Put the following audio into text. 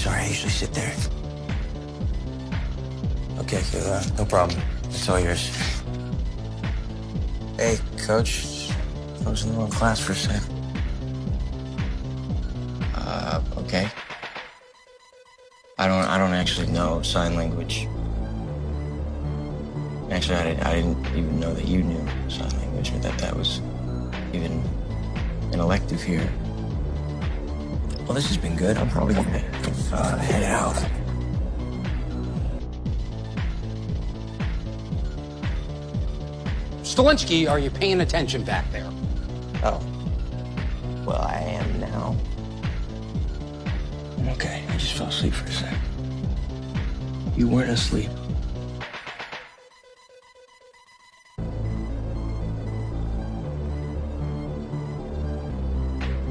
sorry. I usually sit there. Okay, no problem. It's all yours. Hey, Coach. I was in the wrong class for a sec. Okay. I don't actually know sign language. Actually, I didn't even know that you knew sign language or that was even an elective here. Well, this has been good. I'm probably gonna head out. Stilinski, are you paying attention back there? Oh. Well, I am now. I'm okay. I just fell asleep for a sec. You weren't asleep.